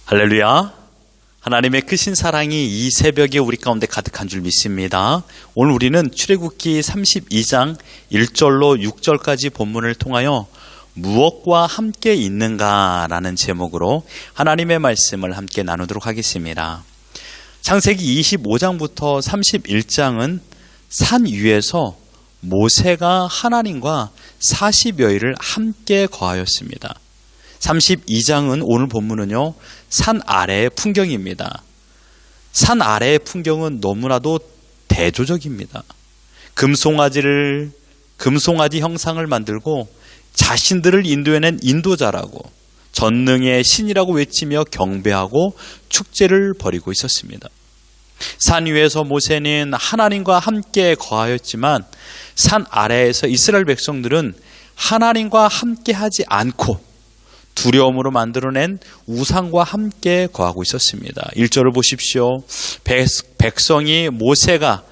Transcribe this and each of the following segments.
할렐루야. 하나님의 크신 사랑이 이 새벽에 우리 가운데 가득한 줄 믿습니다. 오늘 우리는 출애굽기 32장 1절로 6절까지 본문을 통하여 무엇과 함께 있는가라는 제목으로 하나님의 말씀을 함께 나누도록 하겠습니다. 창세기 25장부터 31장은 산 위에서 모세가 하나님과 40여일을 함께 거하였습니다. 32장은 오늘 본문은요, 산 아래의 풍경입니다. 산 아래의 풍경은 너무나도 대조적입니다. 금송아지 형상을 만들고 자신들을 인도해낸 인도자라고 전능의 신이라고 외치며 경배하고 축제를 벌이고 있었습니다. 산 위에서 모세는 하나님과 함께 거하였지만 산 아래에서 이스라엘 백성들은 하나님과 함께 하지 않고 두려움으로 만들어낸 우상과 함께 거하고 있었습니다. 1절을 보십시오. 백성이 모세가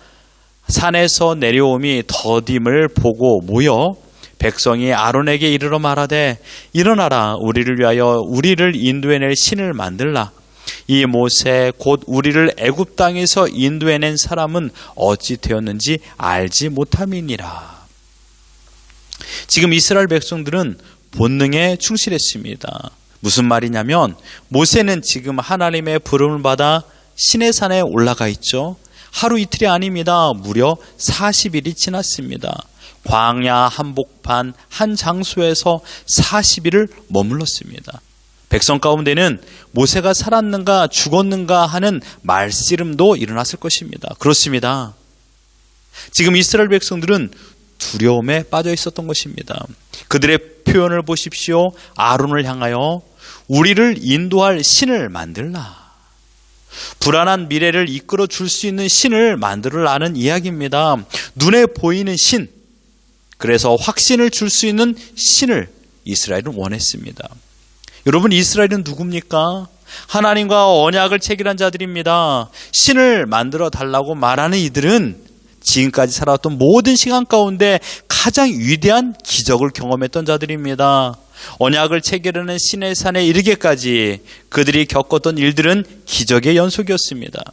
산에서 내려옴이 더딤을 보고 모여 백성이 아론에게 이르러 말하되 일어나라, 우리를 위하여 우리를 인도해낼 신을 만들라. 이 모세 곧 우리를 애굽 땅에서 인도해낸 사람은 어찌 되었는지 알지 못함이니라. 지금 이스라엘 백성들은 본능에 충실했습니다. 무슨 말이냐면 모세는 지금 하나님의 부름을 받아 시내산에 올라가 있죠. 하루 이틀이 아닙니다. 무려 40일이 지났습니다. 광야 한복판 한 장소에서 40일을 머물렀습니다. 백성 가운데는 모세가 살았는가 죽었는가 하는 말씨름도 일어났을 것입니다. 그렇습니다. 지금 이스라엘 백성들은 두려움에 빠져 있었던 것입니다. 그들의 표현을 보십시오. 아론을 향하여 우리를 인도할 신을 만들라. 불안한 미래를 이끌어 줄 수 있는 신을 만들라는 이야기입니다. 눈에 보이는 신, 그래서 확신을 줄 수 있는 신을 이스라엘은 원했습니다. 여러분, 이스라엘은 누굽니까? 하나님과 언약을 체결한 자들입니다. 신을 만들어 달라고 말하는 이들은 지금까지 살아왔던 모든 시간 가운데 가장 위대한 기적을 경험했던 자들입니다. 언약을 체결하는 신의 산에 이르기까지 그들이 겪었던 일들은 기적의 연속이었습니다.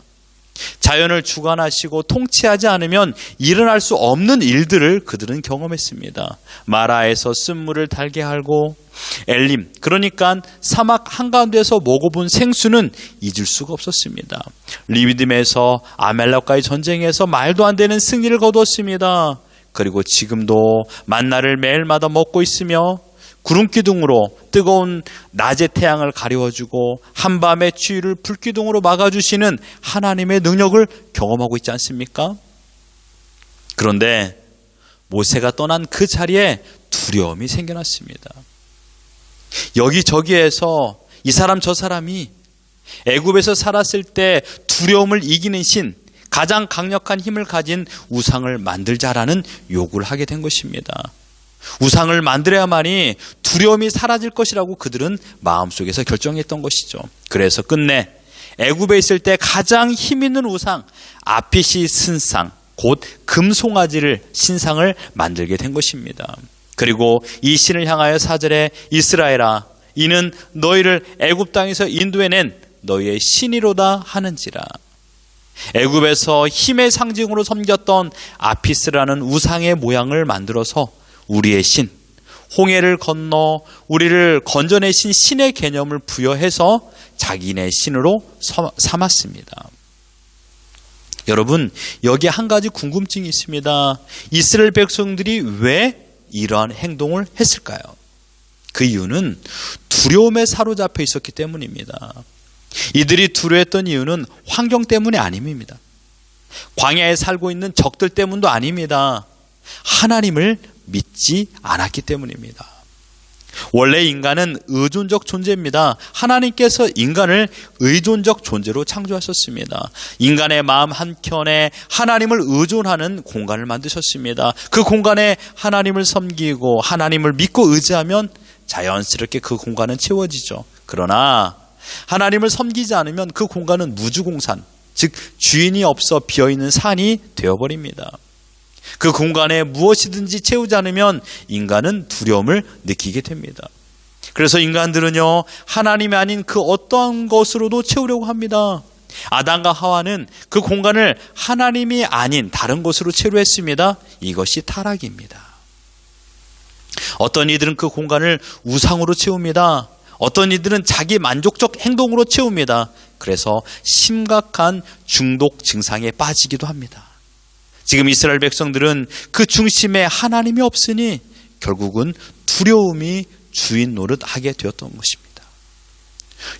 자연을 주관하시고 통치하지 않으면 일어날 수 없는 일들을 그들은 경험했습니다. 마라에서 쓴물을 달게 하고 엘림, 그러니까 사막 한가운데서 먹어본 생수는 잊을 수가 없었습니다. 리비딤에서 아멜렉과의 전쟁에서 말도 안 되는 승리를 거두었습니다. 그리고 지금도 만나를 매일마다 먹고 있으며 구름기둥으로 뜨거운 낮의 태양을 가려워주고 한밤의 추위를 불기둥으로 막아주시는 하나님의 능력을 경험하고 있지 않습니까? 그런데 모세가 떠난 그 자리에 두려움이 생겨났습니다. 여기저기에서 이 사람 저 사람이 애굽에서 살았을 때 두려움을 이기는 신, 가장 강력한 힘을 가진 우상을 만들자라는 요구를 하게 된 것입니다. 우상을 만들어야만이 두려움이 사라질 것이라고 그들은 마음속에서 결정했던 것이죠. 그래서 끝내 애굽에 있을 때 가장 힘 있는 우상 아핏이 신상, 곧 금송아지를 신상을 만들게 된 것입니다. 그리고 이 신을 향하여 4절에 이스라엘아, 이는 너희를 애굽 땅에서 인도해낸 너희의 신이로다 하는지라. 애굽에서 힘의 상징으로 섬겼던 아피스라는 우상의 모양을 만들어서 우리의 신, 홍해를 건너 우리를 건져내신 신의 개념을 부여해서 자기네 신으로 삼았습니다. 여러분, 여기에 한 가지 궁금증이 있습니다. 이스라엘 백성들이 왜 이러한 행동을 했을까요? 그 이유는 두려움에 사로잡혀 있었기 때문입니다. 이들이 두려워했던 이유는 환경 때문이 아닙니다. 광야에 살고 있는 적들 때문도 아닙니다. 하나님을 믿지 않았기 때문입니다. 원래 인간은 의존적 존재입니다. 하나님께서 인간을 의존적 존재로 창조하셨습니다. 인간의 마음 한켠에 하나님을 의존하는 공간을 만드셨습니다. 그 공간에 하나님을 섬기고 하나님을 믿고 의지하면 자연스럽게 그 공간은 채워지죠. 그러나 하나님을 섬기지 않으면 그 공간은 무주공산, 즉 주인이 없어 비어있는 산이 되어버립니다. 그 공간에 무엇이든지 채우지 않으면 인간은 두려움을 느끼게 됩니다. 그래서 인간들은요, 하나님이 아닌 그 어떠한 것으로도 채우려고 합니다. 아담과 하와는 그 공간을 하나님이 아닌 다른 것으로 채우려 했습니다. 이것이 타락입니다. 어떤 이들은 그 공간을 우상으로 채웁니다. 어떤 이들은 자기 만족적 행동으로 채웁니다. 그래서 심각한 중독 증상에 빠지기도 합니다. 지금 이스라엘 백성들은 그 중심에 하나님이 없으니 결국은 두려움이 주인 노릇하게 되었던 것입니다.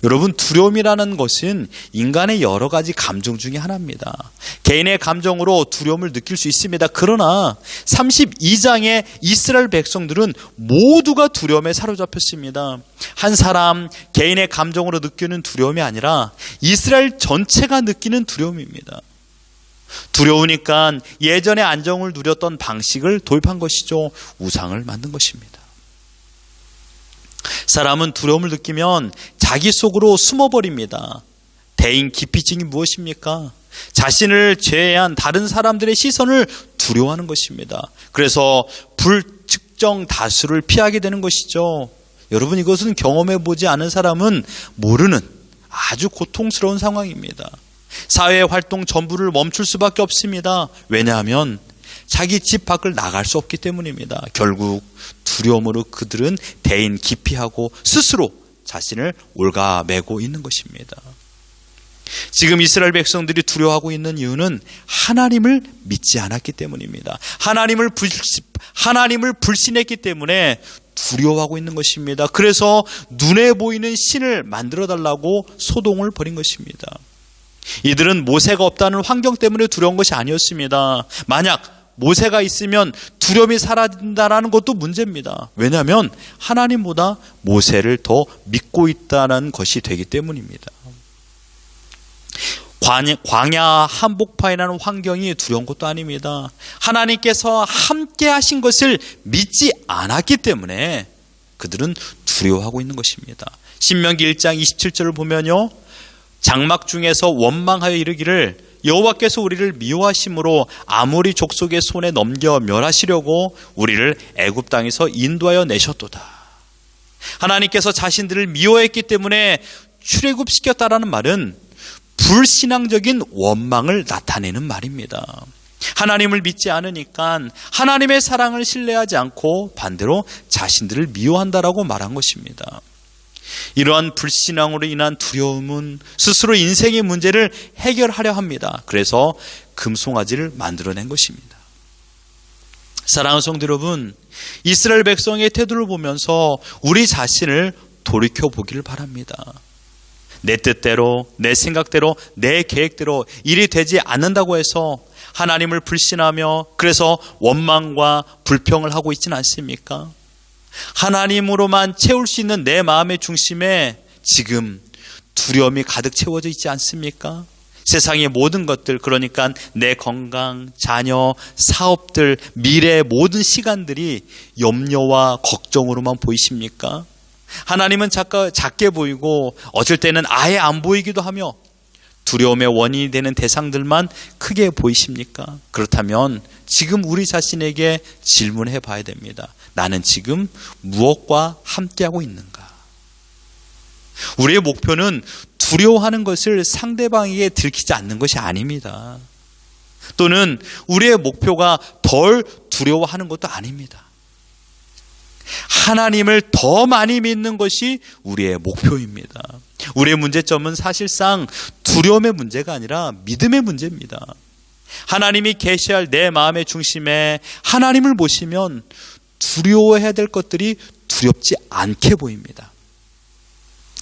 여러분, 두려움이라는 것은 인간의 여러 가지 감정 중에 하나입니다. 개인의 감정으로 두려움을 느낄 수 있습니다. 그러나 32장의 이스라엘 백성들은 모두가 두려움에 사로잡혔습니다. 한 사람 개인의 감정으로 느끼는 두려움이 아니라 이스라엘 전체가 느끼는 두려움입니다. 두려우니까 예전에 안정을 누렸던 방식을 도입한 것이죠. 우상을 만든 것입니다. 사람은 두려움을 느끼면 자기 속으로 숨어버립니다. 대인 기피증이 무엇입니까? 자신을 제외한 다른 사람들의 시선을 두려워하는 것입니다. 그래서 불특정 다수를 피하게 되는 것이죠. 여러분, 이것은 경험해보지 않은 사람은 모르는 아주 고통스러운 상황입니다. 사회 활동 전부를 멈출 수밖에 없습니다. 왜냐하면 자기 집 밖을 나갈 수 없기 때문입니다. 결국 두려움으로 그들은 대인 기피하고 스스로 자신을 올가매고 있는 것입니다. 지금 이스라엘 백성들이 두려워하고 있는 이유는 하나님을 믿지 않았기 때문입니다. 하나님을 불신했기 때문에 두려워하고 있는 것입니다. 그래서 눈에 보이는 신을 만들어달라고 소동을 벌인 것입니다. 이들은 모세가 없다는 환경 때문에 두려운 것이 아니었습니다. 만약 모세가 있으면 두려움이 사라진다는 것도 문제입니다. 왜냐하면 하나님보다 모세를 더 믿고 있다는 것이 되기 때문입니다. 광야 한복판이라는 환경이 두려운 것도 아닙니다. 하나님께서 함께 하신 것을 믿지 않았기 때문에 그들은 두려워하고 있는 것입니다. 신명기 1장 27절을 보면요, 장막 중에서 원망하여 이르기를 여호와께서 우리를 미워하심으로 아모리 족속의 손에 넘겨 멸하시려고 우리를 애굽 땅에서 인도하여 내셨도다. 하나님께서 자신들을 미워했기 때문에 출애굽시켰다라는 말은 불신앙적인 원망을 나타내는 말입니다. 하나님을 믿지 않으니까 하나님의 사랑을 신뢰하지 않고 반대로 자신들을 미워한다라고 말한 것입니다. 이러한 불신앙으로 인한 두려움은 스스로 인생의 문제를 해결하려 합니다. 그래서 금송아지를 만들어낸 것입니다. 사랑하는 성도 여러분, 이스라엘 백성의 태도를 보면서 우리 자신을 돌이켜보기를 바랍니다. 내 뜻대로, 내 생각대로, 내 계획대로 일이 되지 않는다고 해서 하나님을 불신하며 그래서 원망과 불평을 하고 있지는 않습니까? 하나님으로만 채울 수 있는 내 마음의 중심에 지금 두려움이 가득 채워져 있지 않습니까? 세상의 모든 것들, 그러니까 내 건강, 자녀, 사업들, 미래의 모든 시간들이 염려와 걱정으로만 보이십니까? 하나님은 작게 보이고 어쩔 때는 아예 안 보이기도 하며 두려움의 원인이 되는 대상들만 크게 보이십니까? 그렇다면 지금 우리 자신에게 질문해 봐야 됩니다. 나는 지금 무엇과 함께하고 있는가? 우리의 목표는 두려워하는 것을 상대방에게 들키지 않는 것이 아닙니다. 또는 우리의 목표가 덜 두려워하는 것도 아닙니다. 하나님을 더 많이 믿는 것이 우리의 목표입니다. 우리의 문제점은 사실상 두려움의 문제가 아니라 믿음의 문제입니다. 하나님이 계시할 내 마음의 중심에 하나님을 보시면 두려워해야 될 것들이 두렵지 않게 보입니다.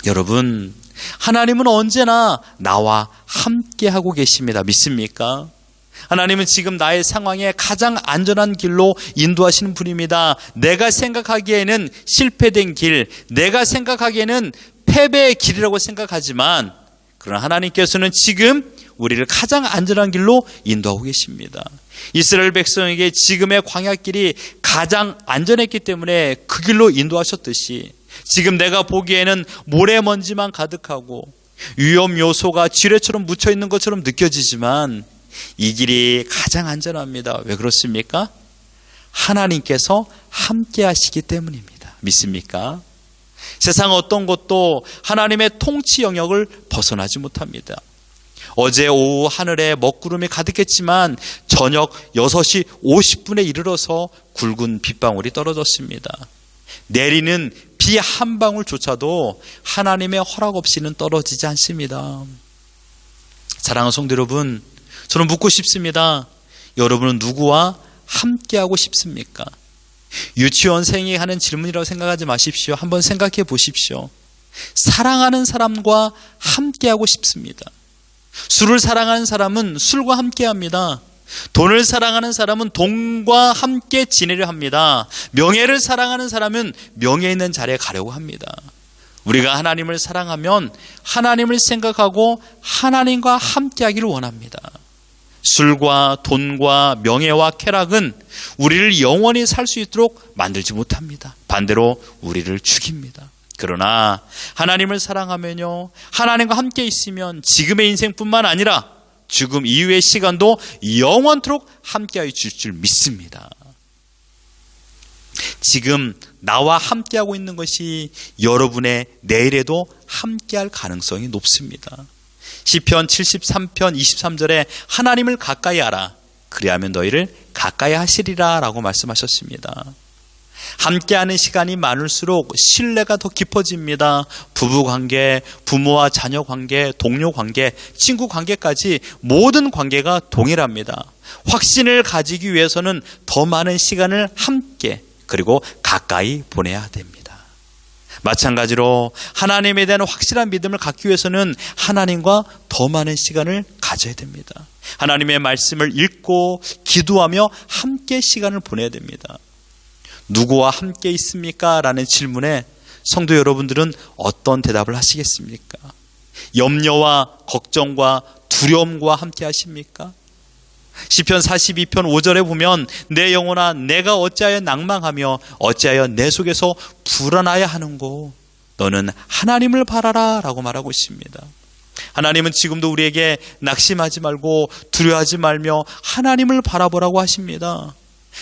여러분, 하나님은 언제나 나와 함께 하고 계십니다. 믿습니까? 하나님은 지금 나의 상황에 가장 안전한 길로 인도하시는 분입니다. 내가 생각하기에는 실패된 길, 내가 생각하기에는 패배의 길이라고 생각하지만 그러나 하나님께서는 지금 우리를 가장 안전한 길로 인도하고 계십니다. 이스라엘 백성에게 지금의 광야길이 가장 안전했기 때문에 그 길로 인도하셨듯이 지금 내가 보기에는 모래먼지만 가득하고 위험 요소가 지뢰처럼 묻혀있는 것처럼 느껴지지만 이 길이 가장 안전합니다. 왜 그렇습니까? 하나님께서 함께 하시기 때문입니다. 믿습니까? 세상 어떤 것도 하나님의 통치 영역을 벗어나지 못합니다. 어제 오후 하늘에 먹구름이 가득했지만 저녁 6시 50분에 이르러서 굵은 빗방울이 떨어졌습니다. 내리는 비 한 방울조차도 하나님의 허락 없이는 떨어지지 않습니다. 사랑하는 성도 여러분, 저는 묻고 싶습니다. 여러분은 누구와 함께하고 싶습니까? 유치원생이 하는 질문이라고 생각하지 마십시오. 한번 생각해 보십시오. 사랑하는 사람과 함께하고 싶습니다. 술을 사랑하는 사람은 술과 함께합니다. 돈을 사랑하는 사람은 돈과 함께 지내려 합니다. 명예를 사랑하는 사람은 명예 있는 자리에 가려고 합니다. 우리가 하나님을 사랑하면 하나님을 생각하고 하나님과 함께하기를 원합니다. 술과 돈과 명예와 쾌락은 우리를 영원히 살 수 있도록 만들지 못합니다. 반대로 우리를 죽입니다. 그러나 하나님을 사랑하면요, 하나님과 함께 있으면 지금의 인생뿐만 아니라 죽음 이후의 시간도 영원토록 함께하여 주실 줄 믿습니다. 지금 나와 함께하고 있는 것이 여러분의 내일에도 함께할 가능성이 높습니다. 시편 73편 23절에 하나님을 가까이 하라, 그리하면 너희를 가까이 하시리라 라고 말씀하셨습니다. 함께하는 시간이 많을수록 신뢰가 더 깊어집니다. 부부관계, 부모와 자녀 관계, 동료 관계, 친구 관계까지 모든 관계가 동일합니다. 확신을 가지기 위해서는 더 많은 시간을 함께 그리고 가까이 보내야 됩니다. 마찬가지로 하나님에 대한 확실한 믿음을 갖기 위해서는 하나님과 더 많은 시간을 가져야 됩니다. 하나님의 말씀을 읽고 기도하며 함께 시간을 보내야 됩니다. 누구와 함께 있습니까? 라는 질문에 성도 여러분들은 어떤 대답을 하시겠습니까? 염려와 걱정과 두려움과 함께 하십니까? 시편 42편 5절에 보면 내 영혼아 내가 어찌하여 낭망하며 어찌하여 내 속에서 불안하여 하는고 너는 하나님을 바라라 라고 말하고 있습니다. 하나님은 지금도 우리에게 낙심하지 말고 두려워하지 말며 하나님을 바라보라고 하십니다.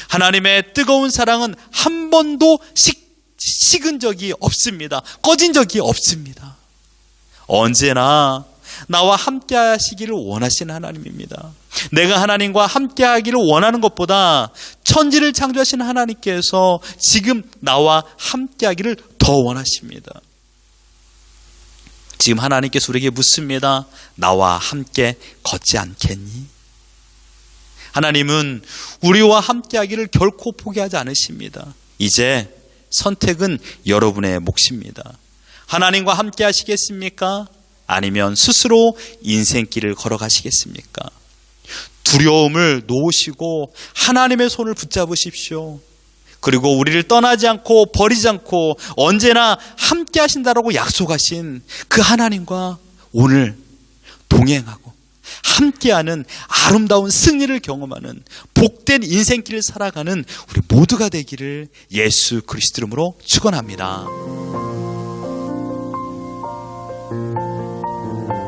하나님의 뜨거운 사랑은 한 번도 식은 적이 없습니다. 꺼진 적이 없습니다. 언제나 나와 함께 하시기를 원하시는 하나님입니다. 내가 하나님과 함께 하기를 원하는 것보다 천지를 창조하신 하나님께서 지금 나와 함께 하기를 더 원하십니다. 지금 하나님께서 우리에게 묻습니다. 나와 함께 걷지 않겠니? 하나님은 우리와 함께 하기를 결코 포기하지 않으십니다. 이제 선택은 여러분의 몫입니다. 하나님과 함께 하시겠습니까? 아니면 스스로 인생길을 걸어가시겠습니까? 두려움을 놓으시고 하나님의 손을 붙잡으십시오. 그리고 우리를 떠나지 않고 버리지 않고 언제나 함께 하신다라고 약속하신 그 하나님과 오늘 동행하고 함께하는 아름다운 승리를 경험하는 복된 인생길을 살아가는 우리 모두가 되기를 예수 그리스도 이름으로 축원합니다.